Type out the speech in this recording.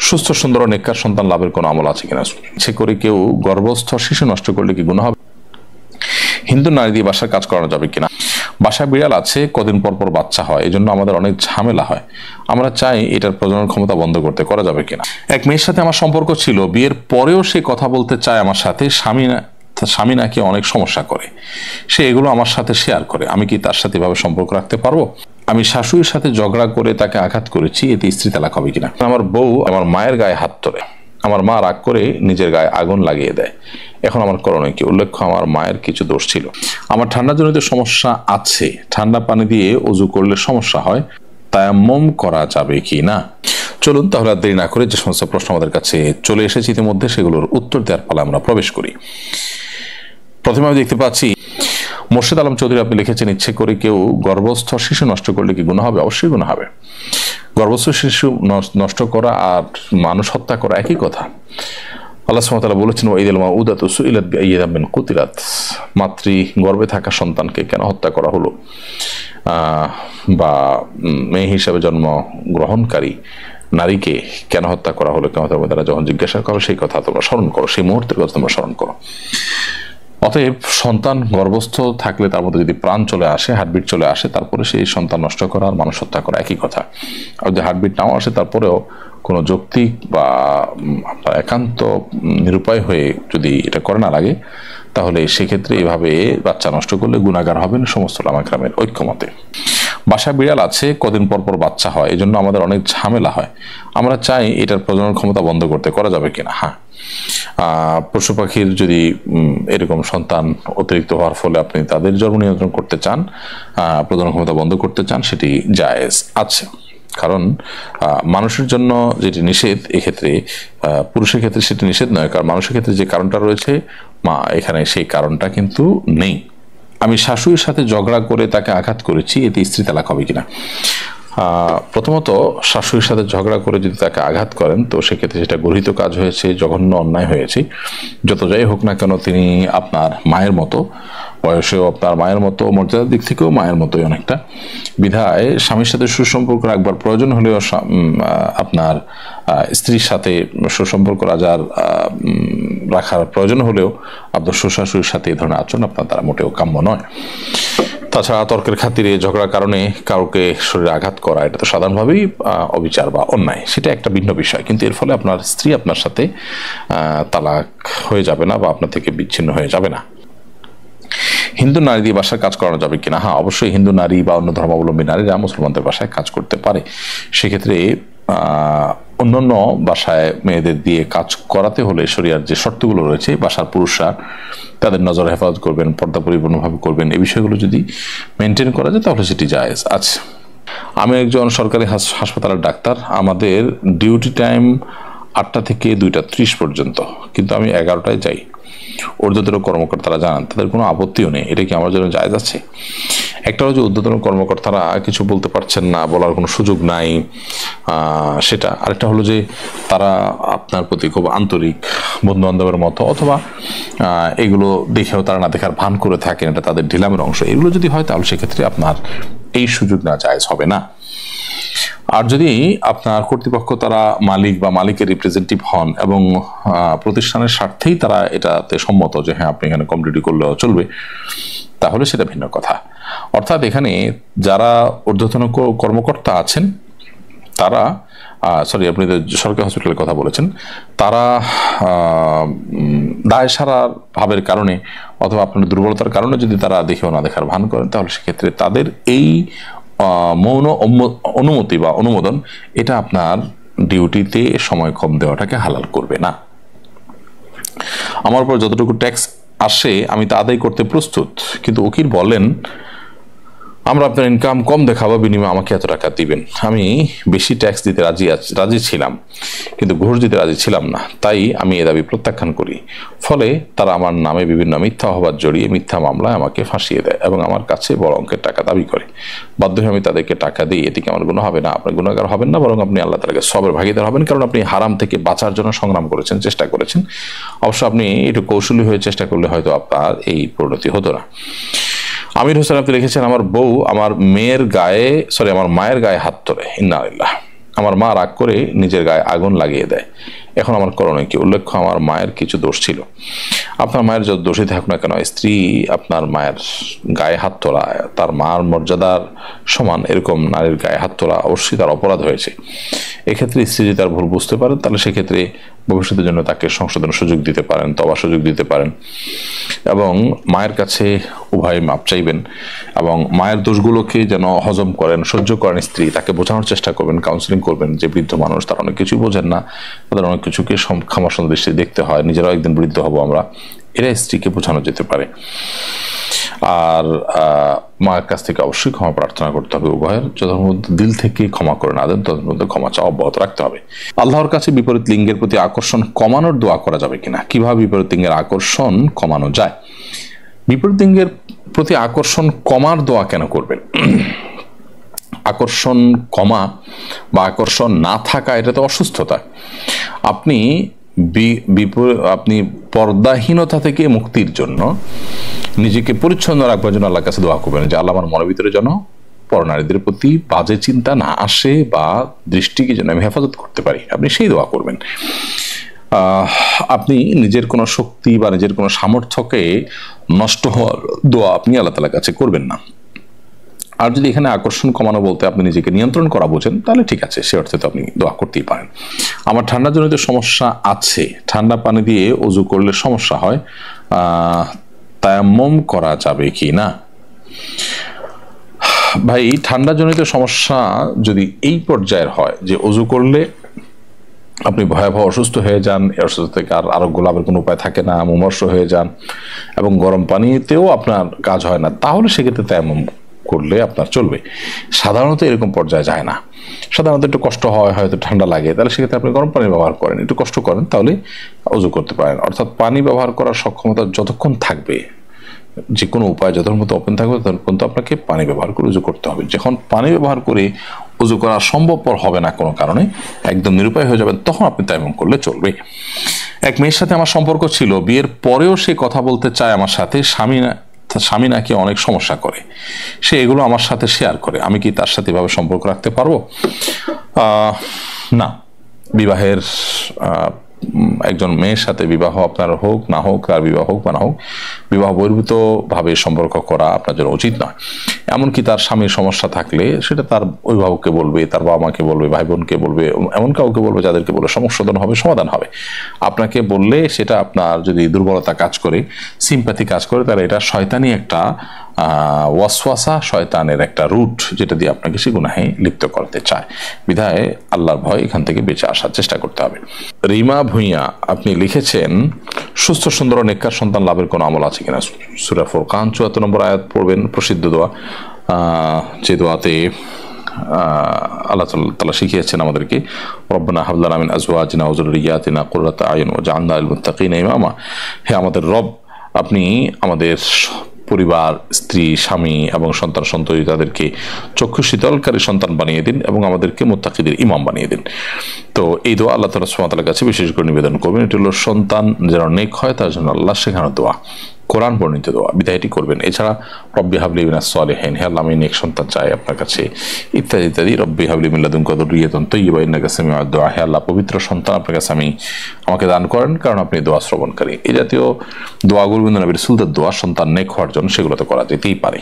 সুস্থ সুন্দর ও নেককার সন্তান লাভের কোনো আমল আছে কিনা? ইচ্ছে করে কেউ গর্ভস্থ শিশু নষ্ট করলে কি গুনাহ হবে? হিন্দু নারী দিয়ে বাসার কাজ করানো যাবে কিনা? বাসায় বিড়াল আছে, কদিন পর পর বাচ্চা হয়, এই জন্য আমাদের অনেক ঝামেলা হয়। আমরা চাই এটার প্রজনন ক্ষমতা বন্ধ করতে, করা যাবে কিনা? এক মেয়ের সাথে আমার সম্পর্ক ছিল, বিয়ের পরেও সে কথা বলতে চায় আমার সাথে, স্বামী নাকি অনেক সমস্যা করে, সে এগুলো আমার সাথে শেয়ার করে। আমি কি তার সাথে এভাবে সম্পর্ক রাখতে পারবো? আমি শাশুড়ির সাথে ঝগড়া করে তাকে আঘাত করেছি, এতে স্ত্রী তালাক হবে কিনা? আমার বউ আমার মায়ের গায়ে হাত তোলে, আমার মা রাগ করে নিজের গায়ে আগুন লাগিয়ে দেয়। এখন আমার করণীয় কি? উল্লেখ্য আমার মায়ের কিছু দোষ ছিল। আমার ঠান্ডাজনিত সমস্যা আছে, ঠান্ডা পানি দিয়ে অজু করলে সমস্যা হয়, তায়াম্মুম করা যাবে কি না? চলুন তাহলে আর দেরি না করে যে সমস্ত প্রশ্ন আমাদের কাছে চলে এসেছে ইতিমধ্যে সেগুলোর উত্তর দেওয়ার পালা আমরা প্রবেশ করি। প্রথমে আমি দেখতে পাচ্ছি মোর্শেদ আলম চৌধুরী, আপনি লিখেছেন, ইচ্ছে করে কেউ গর্ভস্থ শিশু নষ্ট করলে কি গুনাহ হবে? অবশ্যই গুনাহ হবে। গর্ভস্থ শিশু নষ্ট করা আর মানুষ হত্যা করা একই কথা। আল্লাহ সুবহানাহু ওয়া তাআলা বলেছেন, ওয়াইদাল মাউউদাতু সুইলাত বিআইয়ি যামবিন কুতিলাত, মাতৃ গর্ভে থাকা সন্তানকে কেন হত্যা করা হলো, বা মেয়ে হিসাবে জন্ম গ্রহণকারী নারীকে কেন হত্যা করা হলো, কিয়ামতের ময়দানে যখন জিজ্ঞাসা করো সেই কথা তোমরা স্মরণ করো, সেই মুহূর্তের কথা তোমরা স্মরণ করো। অতএব সন্তান গর্ভস্থ থাকলে তার মধ্যে যদি প্রাণ চলে আসে, হার্টবিট চলে আসে, তারপরে সেই সন্তান নষ্ট করা আর মানুষ হত্যা করা একই কথা। আর যদি হার্টবিট নাও আসে, তারপরেও কোনো যৌক্তিক বা আপনার একান্ত নিরুপায় হয়ে যদি এটা করে না লাগে, তাহলে সেক্ষেত্রে এভাবে বাচ্চা নষ্ট করলে গুনাহগার হবেন সমস্ত উলামা কেরামের ঐক্যমতে। বাসায় বিড়াল আছে, কদিন পর পর বাচ্চা হয়, এই জন্য আমাদের অনেক ঝামেলা হয়। আমরা চাই এটার প্রজনন ক্ষমতা বন্ধ করতে, করা যাবে কিনা? হ্যাঁ, পশু পাখির যদি এরকম সন্তান অতিরিক্ত হওয়ার ফলে আপনি তাদের জন্ম নিয়ন্ত্রণ করতে চান, প্রজনন ক্ষমতা বন্ধ করতে চান, সেটি জায়েজ আছে। কারণ মানুষের জন্য যেটি নিষেধ, এক্ষেত্রে পুরুষের ক্ষেত্রে সেটি নিষেধ নয়, কারণ মানুষের ক্ষেত্রে যে কারণটা রয়েছে এখানে সেই কারণটা কিন্তু নেই। আমি শাশুড়ির সাথে ঝগড়া করে তাকে আঘাত করেছি, এতে স্ত্রী তালাক হবে কিনা? প্রথমত, শাশুড়ির সাথে ঝগড়া করে যদি তাকে আঘাত করেন, তো সেক্ষেত্রে সেটা গর্হিত কাজ হয়েছে, জঘন্য অন্যায় হয়েছে। যত যাই হোক না কেন, তিনি আপনার মায়ের মতো, বয়সেও আপনার মায়ের মতো, মর্যাদার দিক থেকেও মায়ের মতোই অনেকটা। বিধায় স্বামীর সাথে সুসম্পর্ক রাখবার প্রয়োজন হলেও আপনার স্ত্রীর সাথে সুসম্পর্ক রাখার প্রয়োজন হলেও আপনার শ্বশুর-শাশুড়ির সাথে এই ধরনের আচরণ আপনার দ্বারা মোটেও কাম্য নয়। তাছাড়া তর্কের খাতিরে ঝগড়ার কারণে কাউকে শরীরে আঘাত করা, এটা তো সাধারণভাবেই অবিচার বা অন্যায়, সেটা একটা ভিন্ন বিষয়। কিন্তু এর ফলে আপনার স্ত্রী আপনার সাথে তালাক হয়ে যাবে না বা আপনার থেকে বিচ্ছিন্ন হয়ে যাবে না। হিন্দু নারী দিয়ে বাসায় কাজ করানো যাবে কিনা? হ্যাঁ, অবশ্যই হিন্দু নারী বা অন্য ধর্মাবলম্বী নারীরা মুসলমানদের বাসায় কাজ করতে পারে। সেক্ষেত্রে অন্যান্য বাসায় মেয়েদের দিয়ে কাজ করাতে হলে শরিয়ার যে শর্তগুলো রয়েছে, বাসার পুরুষরা তাদের নজর হেফাজত করবেন, পর্দা পরিপূর্ণভাবে করবেন, এই বিষয়গুলো যদি মেনটেন করা যায় তাহলে সেটি জায়েজ আছে। আমি একজন সরকারি হাসপাতালের ডাক্তার, আমাদের ডিউটি টাইম 8টা থেকে 2টা 30 পর্যন্ত, কিন্তু আমি 11টায় যাই। ঊর্ধ্বতন কর্মকর্তারা জানান, তাদের কোনো আপত্তিও নেই। এটা কি আমার জন্য জায়েজ আছে? একটা হচ্ছে ঊর্ধ্বতন কর্মকর্তারা কিছু বলতে পারছেন না, বলার কোনো সুযোগ নাই, সেটা। আরেকটা হলো যে তারা আপনার প্রতি খুব আন্তরিক, বন্ধু বান্ধবের মতো, অথবা এগুলো দেখেও তারা না দেখার ভান করে থাকেন, এটা তাদের ঢিলামের অংশ। এগুলো যদি হয় তাহলে সেক্ষেত্রে আপনার এই সুযোগ না জায়েজ হবে না। আর যদি আপনার কর্তৃপক্ষ তারা মালিক বা মালিকের রিপ্রেজেন্টেটিভ হন এবং প্রতিষ্ঠানের স্বার্থেই তারা এটাতে সম্মত যে হ্যাঁ আপনি এখানে কম ডিউটি করলেও চলবে, তাহলে সেটা ভিন্ন কথা। অর্থাৎ এখানে যারা ঊর্ধ্বতন কর্মকর্তা আছেন তারা, আপনি সরকারি হসপিটালের কথা বলেছেন, তারা দায় সারার ভাবের কারণে অথবা আপনার দুর্বলতার কারণে যদি তারা দেখেও না দেখার ভান করেন, তাহলে সেক্ষেত্রে তাদের এই মৌন অনুমতি বা অনুমোদন এটা আপনার ডিউটিতে সময় কম দেওয়াটাকে হালাল করবে না। আমার উপর যতটুকু ট্যাক্স আসে আমি তা আদায় করতে প্রস্তুত, কিন্তু উকিল বলেন আমরা আপনার ইনকাম কম দেখাবো, বিনিময়ে আমাকে এত টাকা দিবেন। আমি বেশি ট্যাক্স দিতে রাজি ছিলাম, কিন্তু ঘুষ দিতে রাজি ছিলাম না, তাই আমি এ দাবি প্রত্যাখ্যান করি। ফলে তারা আমার নামে বিভিন্ন মিথ্যা অপবাদ জড়িয়ে মিথ্যা মামলায় আমাকে ফাঁসিয়ে দেয় এবং আমার কাছে বড় অঙ্কের টাকা দাবি করে। বাধ্য হয়ে আমি তাদেরকে টাকা দিই। এটিকে আমার গুনাহ হবে না? আপনি গুনাহগার হবেন না, বরং আপনি আল্লাহ তাআলাকে সবের ভাগীদার হবেন, কারণ আপনি হারাম থেকে বাঁচার জন্য সংগ্রাম করেছেন, চেষ্টা করেছেন। অবশ্য আপনি একটু কৌশলী হয়ে চেষ্টা করলে হয়তো আপনার এই পরিণতি হতো না। আমির হোসেন, আপনি লিখেছেন, আমার বউ আমার মায়ের গায়ে হাত তোলে। ইন্না লিল্লাহ। আমার মা রাগ করে নিজের গায়ে আগুন লাগিয়ে দেয়, এখন আমার করণীয় কি? উল্লেখ্য আমার মায়ের কিছু দোষ ছিল। আপনার মায়ের যত দোষী থাকুক না কেন, স্ত্রী আপনার মায়ের গায়ে হাত তোলা, তার মার মর্যাদার সমান এরকম নারীর গায়ে হাত তোলা অবশ্যই তার অপরাধ হয়েছে। এক্ষেত্রে স্ত্রী যদি তার ভুল বুঝতে পারেন, তাহলে সেক্ষেত্রে ভবিষ্যতের জন্য তাকে সংশোধনের সুযোগ দিতে পারেন, তবা সুযোগ দিতে পারেন, এবং মায়ের কাছে উভয় মাপ চাইবেন, এবং মায়ের দোষগুলোকে যেন হজম করেন, সহ্য করেন স্ত্রী, তাকে বোঝানোর চেষ্টা করবেন, কাউন্সিলিং করবেন যে বৃদ্ধ মানুষ, তারা অনেক কিছুই বোঝেন না, তাদের অনেক কিছুকে ক্ষমাসুন্দর দৃষ্টিতে দেখতে হয়, নিজেরাও একদিন বৃদ্ধ হব আমরা, এরা স্ত্রীকে বোঝানো যেতে পারে। আর মায়ের কাছ থেকে অবশ্যই ক্ষমা প্রার্থনা করতে হবে, উভয়ের যতক্ষণ মধ্যে দিল থেকে ক্ষমা করে না দেন ততক্ষণ মধ্যে ক্ষমা চাওয়া অব্যাহত রাখতে হবে। আল্লাহর কাছে বিপরীত লিঙ্গের প্রতি আকর্ষণ কমানোর দোয়া করা যাবে কিনা? কিভাবে বিপরীত লিঙ্গের আকর্ষণ কমানো যায়? বিপরীত লিঙ্গের প্রতি আকর্ষণ কমার দোয়া কেন করবেন? আকর্ষণ কমা বা আকর্ষণ না থাকা এটা তো অসুস্থতা। আপনি পর্দাহীনতা থেকে মুক্তির জন্য নিজেকে পরিচ্ছন্ন রাখবার জন্য আল্লাহর কাছে দোয়া করবেন যে আল্লাহ আমার মনের ভিতরে যেন পরনারীদের প্রতি বাজে চিন্তা না আসে বা দৃষ্টিকে যেন আমি হেফাজত করতে পারি, আপনি সেই দোয়া করবেন। আপনি নিজের কোনো শক্তি বা নিজের কোনো সামর্থ্যকে নষ্ট হওয়ার দোয়া আপনি আল্লাহ তাআলার কাছে করবেন না। আর যদি এখানে আকর্ষণ কমানো বলতে আপনি নিজেকে নিয়ন্ত্রণ করা বোঝেন, তাহলে ঠিক আছে, সে অর্থে তো আপনি দোয়া করতেই পারেন। আমার ঠান্ডা জনিত সমস্যা আছে, ঠান্ডা পানি দিয়ে ওযু করলে সমস্যা হয়, তায়াম্মুম করা যাবে কি না? ভাই, ঠান্ডা জনিত সমস্যা যদি এই পর্যায়ের হয় যে ওযু করলে আপনি ভয়াবহ অসুস্থ হয়ে যান, অসুস্থ থেকে আর আরোগ্য লাভের কোনো উপায় থাকে না, মুমূর্ষু হয়ে যান, এবং গরম পানিতেও আপনার কাজ হয় না, তাহলে সেক্ষেত্রে তায়াম্মুম করলে আপনার চলবে। সাধারণত এরকম পর্যায়ে যায় না, সাধারণত একটু কষ্ট হয়, হয়তো ঠান্ডা লাগে, তাহলে সেক্ষেত্রে আপনি গরম পানি ব্যবহার করেন, একটু কষ্ট করেন, তাহলে ওযু করতে পারেন। অর্থাৎ পানি ব্যবহার করার সক্ষমতা যতক্ষণ থাকবে, যে কোনো উপায় যতক্ষণ মতো ওপেন থাকবে ততক্ষণ তো আপনাকে পানি ব্যবহার করে উযু করতে হবে। যখন পানি ব্যবহার করে উযু করা সম্ভবপর হবে না কোনো কারণে, একদম নিরুপায় হয়ে যাবেন, তখন আপনি তায়াম্মুম করলে চলবে। এক মেয়ের সাথে আমার সম্পর্ক ছিল, বিয়ের পরেও সে কথা বলতে চায় আমার সাথে, স্বামী নাকি অনেক সমস্যা করে, সে এগুলো আমার সাথে শেয়ার করে, আমি কি তার সাথে এভাবে সম্পর্ক রাখতে পারবো? না, বিবাহের একজন মেয়ের সাথে বিবাহ আপনার হোক না হোক, তার বিবাহ হোক বা না হোক, বিবাহ বহির্ভূত ভাবে সম্পর্ক করা আপনার জন্য উচিত নয়। এমনকি তার স্বামীর সমস্যা থাকলে সেটা তার অভিভাবককে বলবে, তার বাবা মাকে বলবে, ভাই বোনকে বলবে, এমন কাউকে বলবে যাদেরকে বলে সংশোধন হবে, সমাধান হবে। আপনাকে বললে সেটা আপনার যদি দুর্বলতা কাজ করে, সিম্প্যাথি কাজ করে, তাহলে এটা শয়তানি একটা ওয়াসওয়াসা, শয়তানের একটা রুট, যেটা দিয়ে আপনাকে সে গুনাহে লিপ্ত করতে চায়। বিধায় আল্লাহর ভয় এখান থেকে বেঁচে আসার চেষ্টা করতে হবে। রিমা ভুঁইয়া আপনি লিখেছেন, সুস্থ সুন্দর ও নেককার সন্তান লাভের কোনো আমল আছে কিনা? সূরা ফুরকান ৭৪ নম্বর আয়াত পড়বেন, প্রসিদ্ধ দোয়া, যে দোয়াতে আল্লাহ তাআলা শিখিয়েছেন আমাদেরকে, রব্বানা হাব লানা মিন আজওয়াজিনা ওয়া যুররিয়াতিনা কুররাতা আয়ুন ওয়াজআলনা লিল মুত্তাকিনা ইমামা। হে আমাদের রব, আপনি আমাদের পরিবার, স্ত্রী, স্বামী এবং সন্তান সন্ততি তাদেরকে চক্ষু শীতলকারী সন্তান বানিয়ে দিন এবং আমাদেরকে মুত্তাকিদের ইমাম বানিয়ে দিন। তো এই দোয়া আল্লাহ তাআলা সুবহানাহু ওয়া তাআলার কাছে বিশেষ করে নিবেদন করবেন। এটি হলো সন্তান যেন নেক হয় তার জন্য আল্লাহ শেখানো দোয়া, কোরআন বর্ণিত দোয়া, বিধায়টি করবেন। এছাড়া রব্বি হাবলি মিনাস সালিহিন, হে আল্লাহ আমি নেক সন্তান চাই আপনার কাছে, ইত্যাদি ইত্যাদি। রব্বি হাবলি মিন লাদুনকা যুররিয়াতান তাইয়্যিবা ইন্নাকা সামিউদ দুআ, হে আল্লাহ পবিত্র সন্তান আপনার কাছে আমাকে দান করেন, কারণ আপনি দোয়া শ্রবণকারী। এই জাতীয় দোয়াগুলো নবী রাসূলদের দোয়া, সন্তান নেক হওয়ার জন্য, সেগুলো তো করা যেতেই পারে।